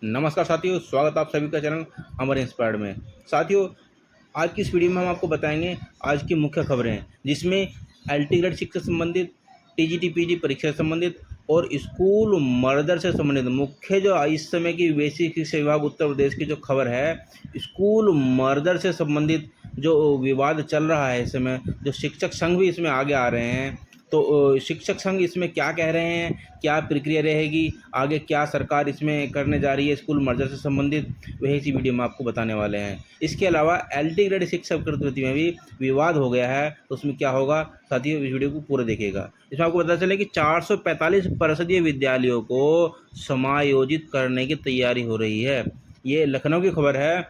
नमस्कार साथियों, स्वागत आप सभी का चैनल अमर इंस्पायर्ड में। साथियों, आज की इस वीडियो में हम आपको बताएंगे आज की मुख्य खबरें, जिसमें एलटी ग्रेड शिक्षा से संबंधित, टीजीटी पीजी परीक्षा से संबंधित और स्कूल मर्डर से संबंधित मुख्य जो इस समय की बेसिक शिक्षा विभाग उत्तर प्रदेश की जो खबर है, स्कूल मर्डर से संबंधित जो विवाद चल रहा है इस समय, जो शिक्षक संघ भी इसमें आगे आ रहे हैं। तो शिक्षक संघ इसमें क्या कह रहे हैं, क्या प्रक्रिया रहेगी, आगे क्या सरकार इसमें करने जा रही है स्कूल मर्जर से संबंधित, वही इसी वीडियो में आपको बताने वाले हैं। इसके अलावा एलटी ग्रेड शिक्षक प्रवृत्ति में भी विवाद हो गया है, तो उसमें क्या होगा साथियों, इस वीडियो को पूरा देखिएगा। इसमें आपको पता चले कि 445 परिषदीय विद्यालयों को समायोजित करने की तैयारी हो रही है। ये लखनऊ की खबर है।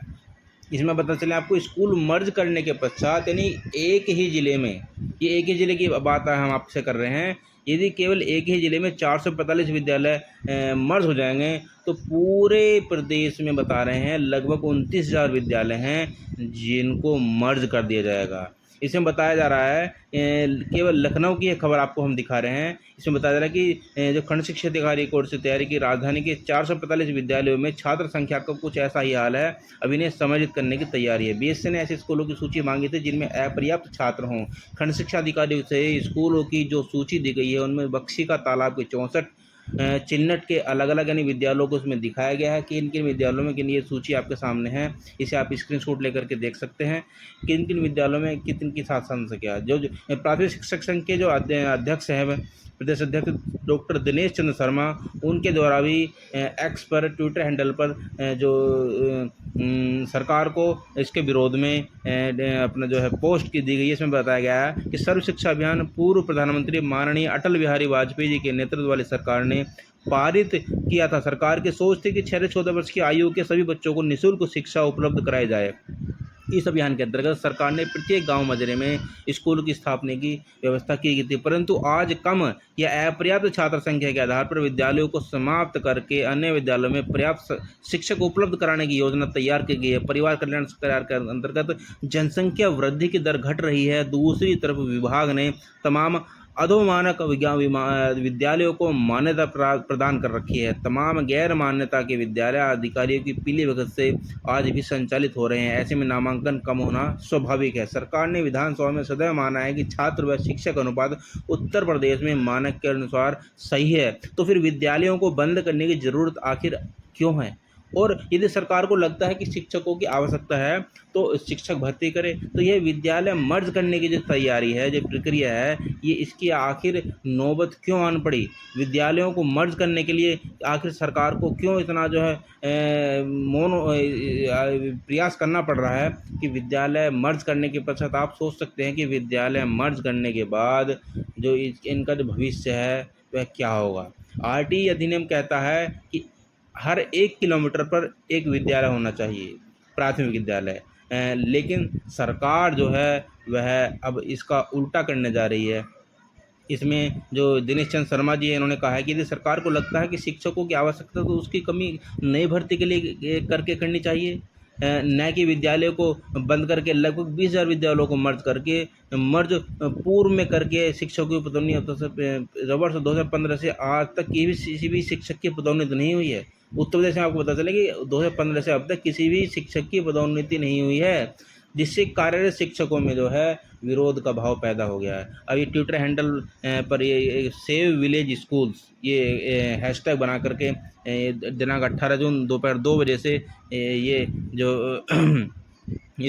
इसमें पता चले आपको स्कूल मर्ज करने के पश्चात, यानी एक ही ज़िले में, ये एक ही ज़िले की बात हम आपसे कर रहे हैं, यदि केवल एक ही ज़िले में 445 विद्यालय मर्ज हो जाएंगे तो पूरे प्रदेश में बता रहे हैं लगभग 29,000 विद्यालय हैं जिनको मर्ज कर दिया जाएगा। इसमें बताया जा रहा है, केवल लखनऊ की एक खबर आपको हम दिखा रहे हैं। इसमें बताया जा रहा है कि जो खंड शिक्षा अधिकारी कोर्स से तैयारी की राजधानी के 445 विद्यालयों में छात्र संख्या का कुछ ऐसा ही हाल है। अब इन्हें समायोजित करने की तैयारी है। बीएससी ने ऐसे स्कूलों की सूची मांगी थी जिनमें अपर्याप्त छात्र हों। खंड शिक्षा अधिकारी से स्कूलों की जो सूची दी गई है उनमें बख्शी का तालाब के 64, चिन्नट के अलग अलग यानी विद्यालयों को उसमें दिखाया गया है कि किन किन विद्यालयों में, किन, ये सूची आपके सामने है। इसे आप स्क्रीनशॉट लेकर के देख सकते हैं किन किन विद्यालयों में कितन की छात्र संख्या। जो प्राथमिक शिक्षक संघ के जो अध्यक्ष हैं, प्रदेश अध्यक्ष डॉक्टर दिनेश चंद्र शर्मा, उनके द्वारा भी एक्स पर, ट्विटर हैंडल पर जो सरकार को इसके विरोध में अपना जो है पोस्ट की दी गई है। इसमें बताया गया है कि सर्व शिक्षा अभियान पूर्व प्रधानमंत्री माननीय अटल बिहारी वाजपेयी जी के नेतृत्व वाली सरकार ने पारित किया था। सरकार की सोच थी कि 6 से 14 वर्ष की आयु के सभी बच्चों को निःशुल्क शिक्षा उपलब्ध कराई जाए। इस अभियान के अंतर्गत सरकार ने प्रत्येक गांव मजरे में स्कूल की स्थापना की व्यवस्था की गई थी, परंतु आज कम या अपर्याप्त छात्र संख्या के आधार पर विद्यालयों को समाप्त करके अन्य विद्यालयों में पर्याप्त शिक्षक उपलब्ध कराने की योजना तैयार की गई है। परिवार कल्याण करार के अंतर्गत जनसंख्या वृद्धि की दर घट रही है। दूसरी तरफ विभाग ने तमाम अधोमानक विद्यालयों को मान्यता प्रदान कर रखी है। तमाम गैर मान्यता के विद्यालय अधिकारियों की पीली भगत से आज भी संचालित हो रहे हैं। ऐसे में नामांकन कम होना स्वाभाविक है। सरकार ने विधानसभा में सदैव माना है कि छात्र व शिक्षक अनुपात उत्तर प्रदेश में मानक के अनुसार सही है, तो फिर विद्यालयों को बंद करने की जरूरत आखिर क्यों है? और यदि सरकार को लगता है कि शिक्षकों की आवश्यकता है तो शिक्षक भर्ती करे, तो यह विद्यालय मर्ज करने की जो तैयारी है, जो प्रक्रिया है, ये इसकी आखिर नौबत क्यों आन पड़ी? विद्यालयों को मर्ज करने के लिए आखिर सरकार को क्यों इतना जो है प्रयास करना पड़ रहा है कि विद्यालय मर्ज करने के पश्चात आप सोच सकते हैं कि विद्यालय मर्ज करने के बाद जो इनका जो भविष्य है वह क्या होगा। आरटीई अधिनियम कहता है कि हर 1 किलोमीटर पर एक विद्यालय होना चाहिए, प्राथमिक विद्यालय। लेकिन सरकार जो है वह अब इसका उल्टा करने जा रही है। इसमें जो दिनेश चंद्र शर्मा जी हैं, इन्होंने कहा है कि यदि सरकार को लगता है कि शिक्षकों की आवश्यकता, तो उसकी कमी नई भर्ती के लिए करके करनी चाहिए, न कि विद्यालय को बंद करके लगभग 20,000 विद्यालयों को मर्ज पूर्व में करके शिक्षकों की पदोन्नति वर्ष 2015 से आज तक किसी भी शिक्षक की पदोन्नति नहीं हुई है। उत्तर प्रदेश में आपको पता चले कि 2015 से अब तक किसी भी शिक्षक की पदोन्नति नहीं हुई है, जिससे कार्यरत शिक्षकों में जो है विरोध का भाव पैदा हो गया है। अब ये ट्विटर हैंडल पर ये सेव विलेज स्कूल्स, ये हैशटैग बना करके दिनांक 18 जून दोपहर 2 बजे से ये जो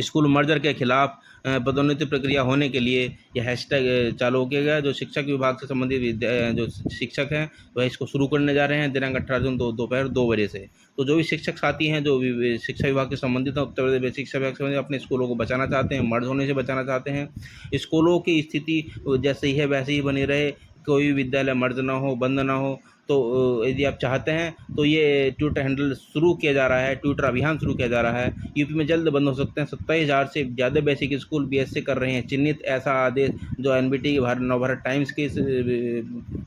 स्कूल मर्जर के खिलाफ पदोन्नति प्रक्रिया होने के लिए यह हैशटैग चालू किया गया। जो शिक्षक विभाग से संबंधित जो शिक्षक हैं वह इसको शुरू करने जा रहे हैं दिनांक 18 जून दोपहर 2 बजे से। तो जो भी शिक्षक साथी हैं जो शिक्षा विभाग से संबंधित हैं, उत्तर प्रदेश शिक्षा विभाग से संबंधित, अपने स्कूलों को बचाना चाहते हैं, मर्ज होने से बचाना चाहते हैं, स्कूलों की स्थिति जैसे ही है वैसे ही बनी रहे, कोई विद्यालय मर्ज ना हो, बंद ना हो, तो यदि आप चाहते हैं तो ये ट्विटर हैंडल शुरू किया जा रहा है, ट्विटर अभियान शुरू किया जा रहा है। यूपी में जल्द बंद हो सकते हैं। 27,000 से ज़्यादा बेसिक स्कूल बीएससी कर रहे हैं चिन्हित, ऐसा आदेश जो एनबीटी की नवभारत टाइम्स के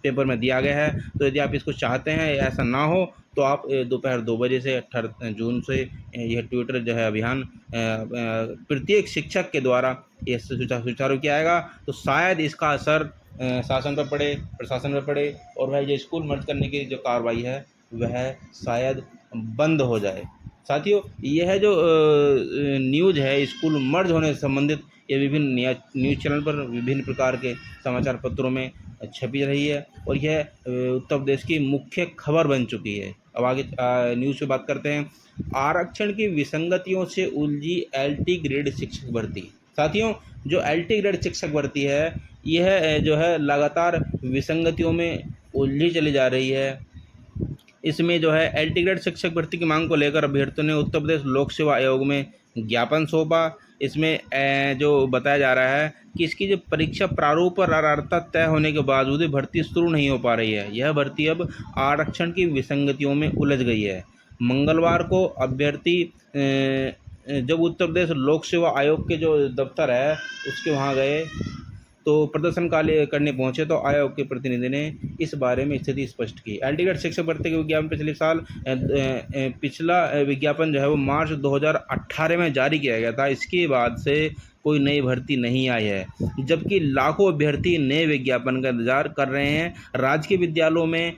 पेपर में दिया गया है। तो यदि आप इसको चाहते हैं ऐसा ना हो तो आप दोपहर 2 बजे से 18 जून से यह ट्विटर जो है अभियान प्रत्येक शिक्षक के द्वारा ये सुचारू किया जाएगा। तो शायद इसका असर शासन पर पड़े, प्रशासन पर पड़े, और वह जो स्कूल मर्ज करने की जो कार्रवाई है वह शायद बंद हो जाए। साथियों, यह जो न्यूज़ है स्कूल मर्ज होने से संबंधित, ये विभिन्न न्यूज़ चैनल पर विभिन्न प्रकार के समाचार पत्रों में छपी रही है और यह उत्तर प्रदेश की मुख्य खबर बन चुकी है। अब आगे न्यूज़ पे बात करते हैं। आरक्षण की विसंगतियों से उलझी एलटी ग्रेड शिक्षक भर्ती। साथियों, जो एलटी ग्रेड शिक्षक भर्ती है, यह जो है लगातार विसंगतियों में उलझी चली जा रही है। इसमें जो है एलटी ग्रेड शिक्षक भर्ती की मांग को लेकर अभ्यर्थियों ने उत्तर प्रदेश लोक सेवा आयोग में ज्ञापन सौंपा। इसमें जो बताया जा रहा है कि इसकी जो परीक्षा प्रारूप और अर्हता तय होने के बावजूद भी भर्ती शुरू नहीं हो पा रही है। यह भर्ती अब आरक्षण की विसंगतियों में उलझ गई है। मंगलवार को अभ्यर्थी जब उत्तर प्रदेश लोक सेवा आयोग के जो दफ्तर है उसके वहाँ गए तो प्रदर्शन करने पहुंचे तो आयोग के प्रतिनिधि ने इस बारे में स्थिति स्पष्ट की। एलटी ग्रेड शिक्षक भर्ती के विज्ञापन पिछले साल पिछला विज्ञापन जो है वो मार्च 2018 में जारी किया गया था। इसके बाद से कोई नई भर्ती नहीं आई है, जबकि लाखों अभ्यर्थी नए विज्ञापन का इंतजार कर रहे हैं। राजकीय विद्यालयों में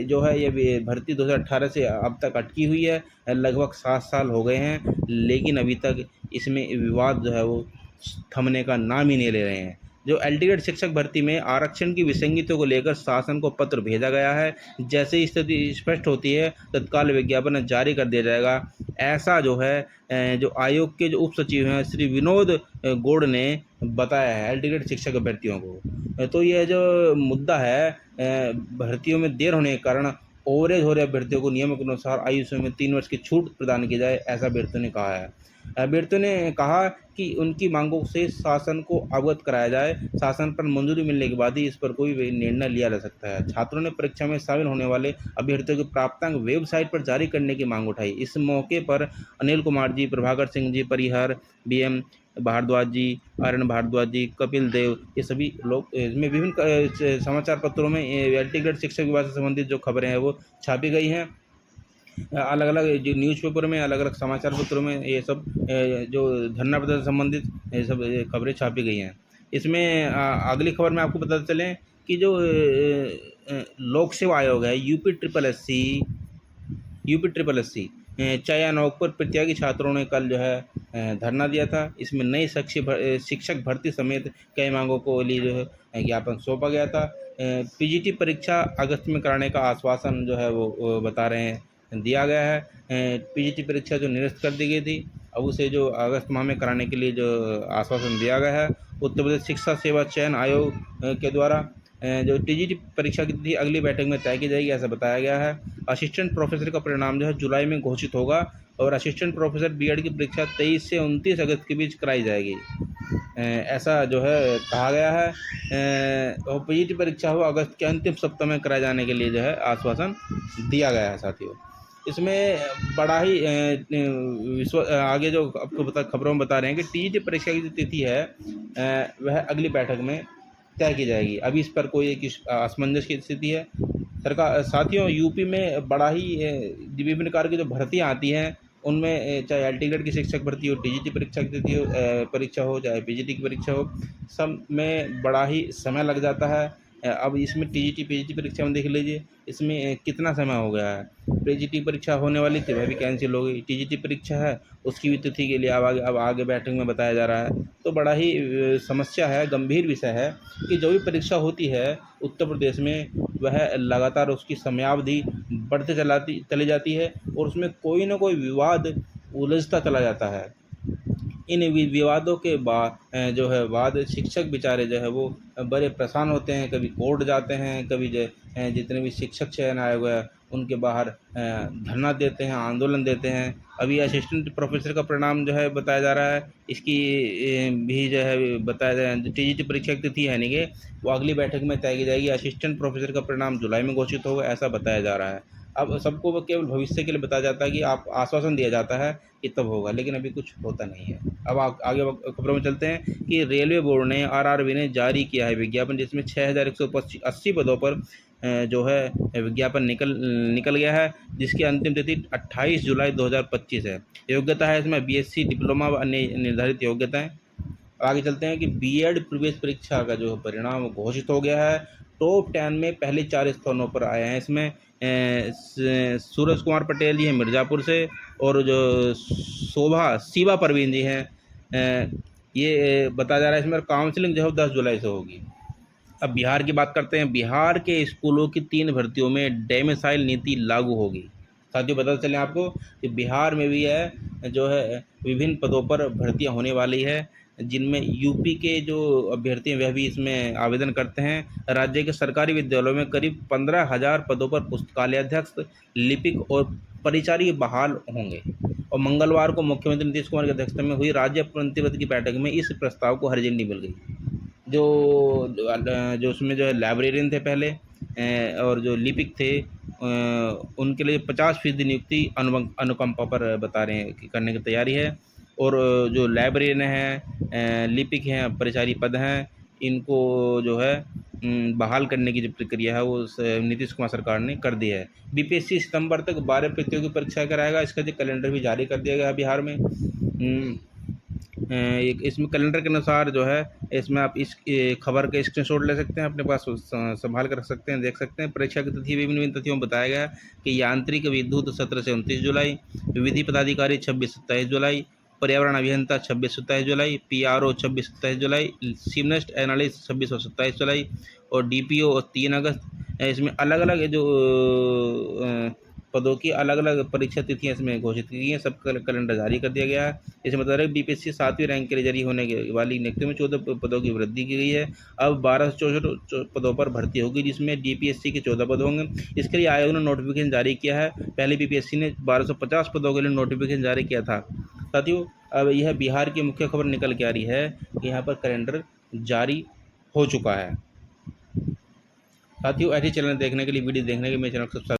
जो है ये भर्ती 2018 से अब तक अटकी हुई है। लगभग 7 साल हो गए हैं, लेकिन अभी तक इसमें विवाद जो है वो थमने का नाम ही नहीं ले रहे हैं। जो एलटी ग्रेड शिक्षक भर्ती में आरक्षण की विसंगतियों को लेकर शासन को पत्र भेजा गया है। जैसे ही स्थिति स्पष्ट होती है तत्काल विज्ञापन जारी कर दिया जाएगा। ऐसा जो है जो आयोग के जो उप सचिव हैं श्री विनोद गौड़ ने बताया है एलटी ग्रेड शिक्षक अभ्यर्थियों को। तो यह जो मुद्दा है भर्तियों में देर होने के कारण ओवरेज हो रहे अभ्यर्थियों को नियमों के अनुसार आयु सीमा में 3 वर्ष की छूट प्रदान की जाए, ऐसा अभ्यर्थियों ने कहा है। अभ्यर्थियों ने कहा कि उनकी मांगों से शासन को अवगत कराया जाए। शासन पर मंजूरी मिलने के बाद ही इस पर कोई निर्णय लिया जा सकता है। छात्रों ने परीक्षा में शामिल होने वाले अभ्यर्थियों के प्राप्तांक वेबसाइट पर जारी करने की मांग उठाई। इस मौके पर अनिल कुमार जी, प्रभाकर सिंह जी परिहर, बीएम भारद्वाज जी, आर्यन भारद्वाज जी, कपिल देव, ये सभी लोग इसमें विभिन्न समाचार पत्रों में एलटी ग्रेड शिक्षक विभाग से संबंधित जो खबरें हैं वो छापी गई हैं। अलग अलग जो न्यूज़पेपर में, अलग अलग समाचार पत्रों में ये सब जो धरना प्रदर्शन से संबंधित ये सब खबरें छापी गई हैं। इसमें अगली खबर में आपको बताते चलें कि जो लोक सेवा आयोग है यूपी ट्रिपल एस सी चयन आयोग पर प्रतियोगी छात्रों ने कल जो है धरना दिया था। इसमें नई शिक्षक भर्ती समेत कई मांगों को लिए जो है ज्ञापन सौंपा गया था। पीजीटी परीक्षा अगस्त में कराने का आश्वासन जो है वो बता रहे हैं दिया गया है। पीजीटी परीक्षा जो निरस्त कर दी गई थी, अब उसे जो अगस्त माह में कराने के लिए जो आश्वासन दिया गया है। उत्तर प्रदेश शिक्षा सेवा चयन आयोग के द्वारा जो टीजीटी परीक्षा की तिथि अगली बैठक में तय की जाएगी, ऐसा बताया गया है। असिस्टेंट प्रोफेसर का परिणाम जो है जुलाई में घोषित होगा और असिस्टेंट प्रोफेसर बीएड की परीक्षा 23 से 29 अगस्त के बीच कराई जाएगी, ऐसा जो है कहा गया है। और पीजीटी परीक्षा हो अगस्त के अंतिम सप्ताह में कराए जाने के लिए जो है आश्वासन दिया गया है। साथियों, इसमें बड़ा ही आगे जो आपको खबरों में बता रहे हैं कि टीजीटी परीक्षा की जो तिथि है वह अगली बैठक में तय की जाएगी। अभी इस पर कोई एक असमंजस की स्थिति है सरकार। साथियों, यूपी में बड़ा ही विभिन्न प्रकार की जो भर्तियाँ आती हैं उनमें चाहे एलटी ग्रेड की शिक्षक भर्ती हो, टीजीटी परीक्षा हो, चाहे पीजीटी की परीक्षा हो, सब में बड़ा ही समय लग जाता है। अब इसमें टीजीटी पीजीटी परीक्षा में देख लीजिए इसमें कितना समय हो गया है। पीजीटी परीक्षा होने वाली थी वह भी कैंसिल हो गई। टीजीटी परीक्षा है उसकी भी तिथि के लिए अब आगे बैठक में बताया जा रहा है। तो बड़ा ही समस्या है, गंभीर विषय है कि जो भी परीक्षा होती है उत्तर प्रदेश में वह लगातार उसकी समयावधि बढ़ते चली जाती है और उसमें कोई ना कोई विवाद उलझता चला जाता है। इन विवादों के जो है बाद शिक्षक बेचारे जो है वो बड़े परेशान होते हैं। कभी कोर्ट जाते हैं, कभी जितने भी शिक्षक चयन आयोग है उनके बाहर धरना देते हैं, आंदोलन देते हैं। अभी असिस्टेंट प्रोफेसर का परिणाम जो है बताया जा रहा है, इसकी भी जो है बताया जा रहा है। टीजीटी परीक्षा की तिथि है नहीं कि वो अगली बैठक में तय की जाएगी। असिस्टेंट प्रोफेसर का परिणाम जुलाई में घोषित होगा, ऐसा बताया जा रहा है। अब सबको केवल भविष्य के लिए बताया जाता है कि आप आश्वासन दिया जाता है कि तब होगा, लेकिन अभी कुछ होता नहीं है। अब आगे खबरों में चलते हैं कि रेलवे बोर्ड ने आरआरबी ने जारी किया है विज्ञापन, जिसमें 6180 पदों पर जो है विज्ञापन निकल गया है, जिसकी अंतिम तिथि 28 जुलाई 2025 है। योग्यता है इसमें बीएससी, डिप्लोमा व अन्य निर्धारित योग्यताएं। आगे चलते हैं कि बीएड प्रवेश परीक्षा का जो परिणाम घोषित हो गया है। टॉप 10 में पहले 4 स्थानों पर आए हैं। इसमें सूरज कुमार पटेल जी हैं मिर्ज़ापुर से, और जो शिवा परवीन जी हैं, ये बताया जा रहा है इसमें काउंसलिंग जो है 10 जुलाई से होगी। अब बिहार की बात करते हैं। बिहार के स्कूलों की 3 भर्तियों में डोमिसाइल नीति लागू होगी। साथियों पता चले आपको कि बिहार में भी है जो है विभिन्न पदों पर भर्तियां होने वाली है, जिनमें यूपी के जो अभ्यर्थी हैं वह भी इसमें आवेदन करते हैं। राज्य के सरकारी विद्यालयों में करीब 15,000 पदों पर पुस्तकालयाध्यक्ष, लिपिक और परिचारी बहाल होंगे। और मंगलवार को मुख्यमंत्री नीतीश कुमार की अध्यक्षता में हुई राज्य मंत्रिमंडल की बैठक में इस प्रस्ताव को हरी झंडी मिल गई। जो जो उसमें जो है लाइब्रेरियन थे पहले, और जो लिपिक थे, उनके लिए 50% नियुक्ति अनुकंपा पर बता रहे हैं कि करने की तैयारी है। और जो लाइब्रेरियन हैं, लिपिक हैं, परिचारी पद हैं, इनको जो है बहाल करने की जो प्रक्रिया है वो नीतीश कुमार सरकार ने कर दी है। बीपीएससी सितंबर तक 12 प्रतियोगी परीक्षा कराएगा। इसका जो कैलेंडर भी जारी कर दिया गया है बिहार में। एक इसमें कैलेंडर के अनुसार जो है इसमें आप इस खबर के स्क्रीनशॉट ले सकते हैं, अपने पास संभाल कर रख सकते हैं, देख सकते हैं। परीक्षा की तिथि विभिन्न तिथियों में बताया गया कि यांत्रिक विद्युत 17 से 29 जुलाई, विधि पदाधिकारी 26-27 जुलाई, पर्यावरण अभियंता 26-27 जुलाई, पीआरओ 26-27 जुलाई, सिमनेस्ट एनालिस्ट 26 और 27 जुलाई, और डीपीओ 3 अगस्त। इसमें अलग अलग जो पदों की अलग अलग परीक्षा तिथियां इसमें घोषित की गई हैं। सब कैलेंडर जारी कर दिया गया है। इसमें बता रहे बीपीएससी 7वीं रैंक के लिए जारी होने वाली नियुक्ति में 14 पदों की वृद्धि की गई है। अब 12 से 64 पदों पर भर्ती होगी, जिसमें डीपीएससी के 14 पद होंगे। इसके लिए आयोग ने नोटिफिकेशन जारी किया है। पहले बीपीएससी ने 1250 पदों के लिए नोटिफिकेशन जारी किया था। साथियों अब यह बिहार की मुख्य खबर निकल के आ रही है कि यहाँ पर कैलेंडर जारी हो चुका है। साथियों ऐसे चैनल देखने के लिए, वीडियो देखने के लिए मेरे चैनल को सब्सक्राइब